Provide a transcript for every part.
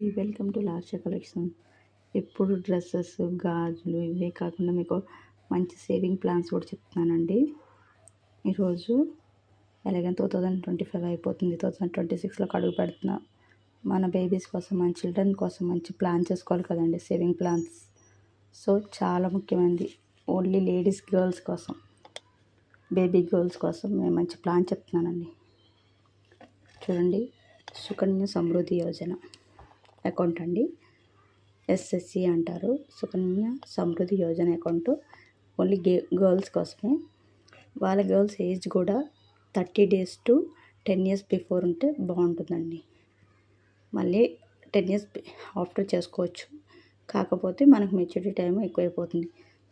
Welcome to Lasya collection. ఎప్పుడు dresses, గాజులు ఇవే కాకుండా మీకు మంచి సేవింగ్ ప్లాన్స్ కూడా చెప్తున్నానండి. ఈరోజు ఎలాగైనా 2025 అయిపోతుంది, 2026లోకి అడుగు పెడుతున్నా. మన బేబీస్ కోసం, మన చిల్డ్రన్ కోసం మంచి ప్లాన్ చేసుకోవాలి కదండి, సేవింగ్ ప్లాన్స్. సో చాలా ముఖ్యమైనది. ఓన్లీ లేడీస్, గర్ల్స్ కోసం, బేబీ గర్ల్స్ కోసం నేను మంచి ప్లాన్ చెప్తున్నానండి. చూడండి, సుకన్య సమృద్ధి యోజన అకౌంట్ అండి. ఎస్ఎస్సి అంటారు, Sukanya Samriddhi Yojana account. Only girls కోసమే. వాళ్ళ గర్ల్స్ ఏజ్ కూడా 30 days to 10 years బిఫోర్ ఉంటే బాగుంటుందండి. మళ్ళీ 10 years ఆఫ్టర్ చేసుకోవచ్చు, కాకపోతే మనకు మెచ్యూరిటీ టైం ఎక్కువైపోతుంది.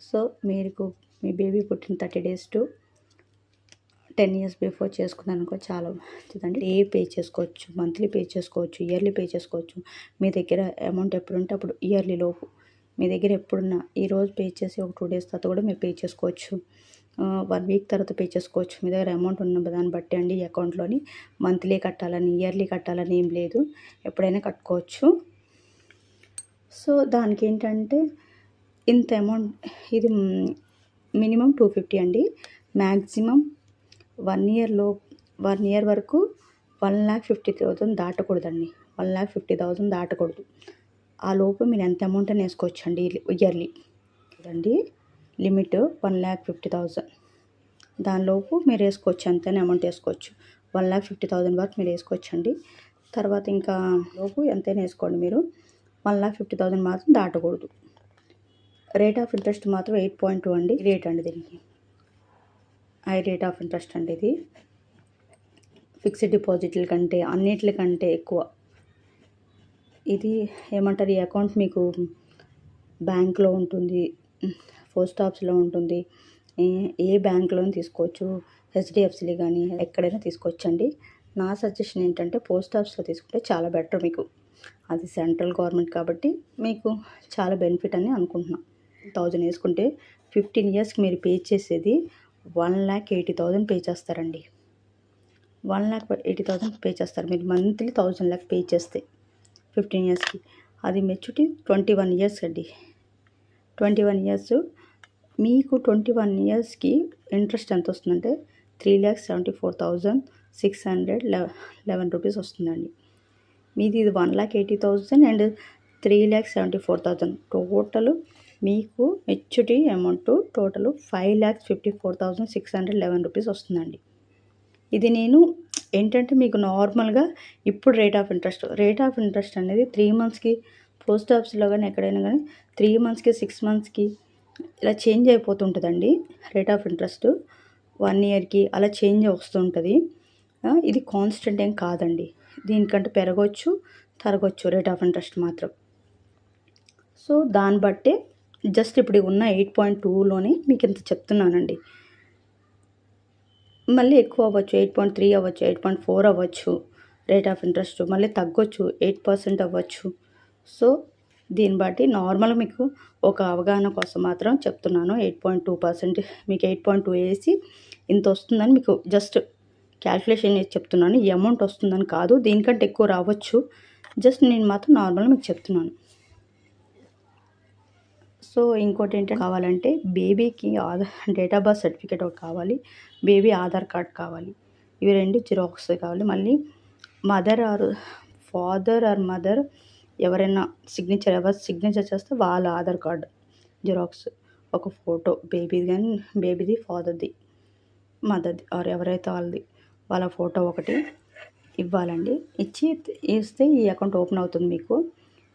సో మీరు మీ బేబీ పుట్టిన 30 days to 10 years బిఫోర్ చేసుకున్నారనుకో చాలా మంచిదండి. పే చేసుకోవచ్చు, మంత్లీ పే చేసుకోవచ్చు, ఇయర్లీ పే చేసుకోవచ్చు. మీ దగ్గర అమౌంట్ ఎప్పుడుంటే అప్పుడు, ఇయర్లీ లోపు మీ దగ్గర ఎప్పుడున్నా ఈరోజు పే చేసి ఒక 2 days తర్వాత కూడా మీరు పే చేసుకోవచ్చు. 1 week తర్వాత పే చేసుకోవచ్చు. మీ దగ్గర అమౌంట్ ఉన్న దాన్ని బట్టి అండి. ఈ అకౌంట్లోని మంత్లీ కట్టాలని, ఇయర్లీ కట్టాలని ఏం లేదు, ఎప్పుడైనా కట్టుకోవచ్చు. సో దానికి ఏంటంటే ఇంత అమౌంట్, ఇది మినిమం 250 అండి. మ్యాక్సిమం 1 year వరకు 1,50,000 దాటకూడదండి. 1,50,000 దాటకూడదు. ఆ లోపు మీరు ఎంత అమౌంట్ అని వేసుకోవచ్చు అండి. ఇయర్లీ అండి, లిమిట్ 1,50,000. దానిలోపు మీరు వేసుకోవచ్చు, ఎంతైనా అమౌంట్ వేసుకోవచ్చు. 1,50,000 వరకు మీరు వేసుకోవచ్చు అండి. తర్వాత ఇంకా లోపు ఎంతైనా వేసుకోండి మీరు. 1,50,000 మాత్రం దాటకూడదు. రేట్ ఆఫ్ ఇంట్రెస్ట్ మాత్రం 8.2 అండి. రేట్ అండి, దీనికి హై రేట్ ఆఫ్ ఇంట్రెస్ట్ అండి. ఇది ఫిక్స్డ్ డిపాజిట్ల కంటే అన్నిటికంటే ఎక్కువ. ఇది ఏమంటారు, ఈ అకౌంట్ మీకు బ్యాంక్లో ఉంటుంది, పోస్ట్ ఆఫీస్లో ఉంటుంది, ఏ బ్యాంక్లోనే తీసుకోవచ్చు. హెచ్డిఎఫ్సిలో కానీ ఎక్కడైనా తీసుకోవచ్చండి. నా సజెషన్ ఏంటంటే పోస్ట్ ఆఫీస్లో తీసుకుంటే చాలా బెటర్ మీకు. అది సెంట్రల్ గవర్నమెంట్ కాబట్టి మీకు చాలా బెనిఫిట్ అని అనుకుంటున్నాను. 1000 వేసుకుంటే 15 yearsకి మీరు పే చేసేది 1,80,000 పే చేస్తారండి. 1,80,000 పే చేస్తారు మీరు. మంత్లీ 1,000 లెక్క పే చేస్తే 15 yearsకి. అది మెచ్యూరిటీ 21 years అండి. 21 years మీకు 21 yearsకి ఇంట్రెస్ట్ ఎంత వస్తుందంటే 3,74,611 రూపీస్ వస్తుందండి. మీది ఇది 1,80,000 అండ్ 3,74,000 టోటల్. మీకు మెచ్యూరిటీ అమౌంట్ టోటల్ 5,54,611 రూపీస్ వస్తుందండి. ఇది నేను ఏంటంటే మీకు నార్మల్గా ఇప్పుడు రేట్ ఆఫ్ ఇంట్రెస్ట్ అనేది 3 monthsకి పోస్ట్ ఆఫీస్లో కానీ ఎక్కడైనా కానీ 3 monthsకి 6 monthsకి ఇలా చేంజ్ అయిపోతుంటుందండి. రేట్ ఆఫ్ ఇంట్రెస్ట్ 1 yearకి అలా చేంజ్ వస్తుంటుంది. ఇది కాన్స్టెంట్ ఏం కాదండి. దీనికంటే పెరగవచ్చు, తరగవచ్చు రేట్ ఆఫ్ ఇంట్రెస్ట్ మాత్రం. సో దాన్ని బట్టే జస్ట్ ఇప్పుడు ఉన్న 8.2లోనే మీకు ఇంత చెప్తున్నానండి. మళ్ళీ ఎక్కువ అవ్వచ్చు, 8.3 అవ్వచ్చు, 8.4 అవ్వచ్చు రేట్ ఆఫ్ ఇంట్రెస్ట్. మళ్ళీ తగ్గొచ్చు, 8% అవ్వచ్చు. సో దీన్ని బట్టి నార్మల్గా మీకు ఒక అవగాహన కోసం మాత్రం చెప్తున్నాను. 8.2%, మీకు 8.2 వేసి ఇంత వస్తుందని మీకు జస్ట్ క్యాల్కులేషన్ చేసి చెప్తున్నాను. ఈ అమౌంట్ వస్తుందని కాదు, దీనికంటే ఎక్కువ రావచ్చు. జస్ట్ నేను మాత్రం నార్మల్గా మీకు చెప్తున్నాను. సో ఇంకోటి ఏంటంటే కావాలంటే బేబీకి డేట్ ఆఫ్ బర్త్ సర్టిఫికేట్ ఒకటి కావాలి, బేబీ ఆధార్ కార్డ్ కావాలి. ఇవి 2 జిరాక్స్ కావాలి. మళ్ళీ ఫాదర్ ఆర్ మదర్ ఎవరైనా ఎవరు సిగ్నేచర్ చేస్తే వాళ్ళ ఆధార్ కార్డు జిరాక్స్, ఒక ఫోటో బేబీది కానీ బేబీది, ఫాదర్ది, మదర్ది ఆర్ ఎవరైతే వాళ్ళ ఫోటో ఒకటి ఇవ్వాలండి. ఇస్తే ఈ అకౌంట్ ఓపెన్ అవుతుంది మీకు.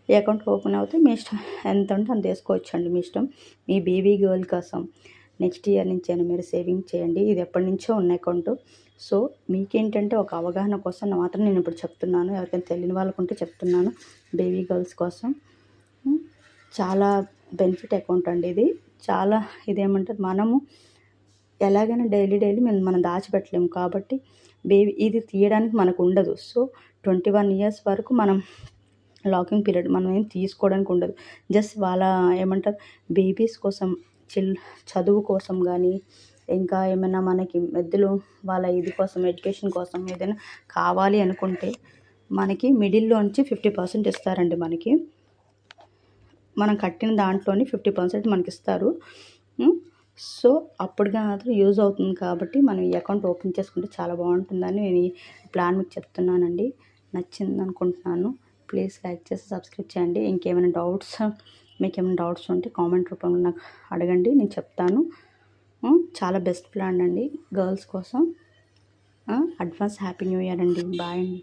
ఈ అకౌంట్ ఓపెన్ అవుతే మీ ఇష్టం ఎంత ఉంటే అంత వేసుకోవచ్చు అండి, మీ ఇష్టం. మీ బేబీ గర్ల్ కోసం నెక్స్ట్ ఇయర్ నుంచి అయినా మీరు సేవింగ్ చేయండి. ఇది ఎప్పటి నుంచో ఉన్న అకౌంట్. సో మీకేంటంటే ఒక అవగాహన కోసం మాత్రం నేను ఇప్పుడు చెప్తున్నాను. ఎవరికైనా తెలియని వాళ్ళకుంటే చెప్తున్నాను. బేబీ గర్ల్స్ కోసం చాలా బెనిఫిట్ అకౌంట్ అండి ఇది. చాలా ఇదేమంటారు, మనము ఎలాగైనా డైలీ మనం దాచిపెట్టలేము కాబట్టి ఇది తీయడానికి మనకు ఉండదు. సో 21 years వరకు మనం లాకింగ్ పీరియడ్ మనం ఏం తీసుకోవడానికి ఉండదు. జస్ట్ వాళ్ళ ఏమంటారు బేబీస్ కోసం, చదువు కోసం కానీ ఇంకా ఏమైనా మనకి మధ్యలో వాళ్ళ ఇది కోసం, ఎడ్యుకేషన్ కోసం ఏదైనా కావాలి అనుకుంటే మనకి మిడిల్లోంచి 50% ఇస్తారండి. మనం కట్టిన దాంట్లోని 50% మనకి ఇస్తారు. సో అప్పుడు మాత్రం యూజ్ అవుతుంది కాబట్టి మనం ఈ అకౌంట్ ఓపెన్ చేసుకుంటే చాలా బాగుంటుందని నేను ఈ ప్లాన్ మీకు చెప్తున్నానండి. నచ్చింది అనుకుంటున్నాను. ప్లీజ్ లైక్ చేసి సబ్స్క్రైబ్ చేయండి. ఇంకేమైనా డౌట్స్ మీకేమైనా డౌట్స్ ఉంటే కామెంట్ రూపంలో నాకు అడగండి, నేను చెప్తాను. చాలా బెస్ట్ ప్లాన్ అండి గర్ల్స్ కోసం. అడ్వాన్స్ హ్యాపీ న్యూ ఇయర్ అండి. బాయ్ అండి.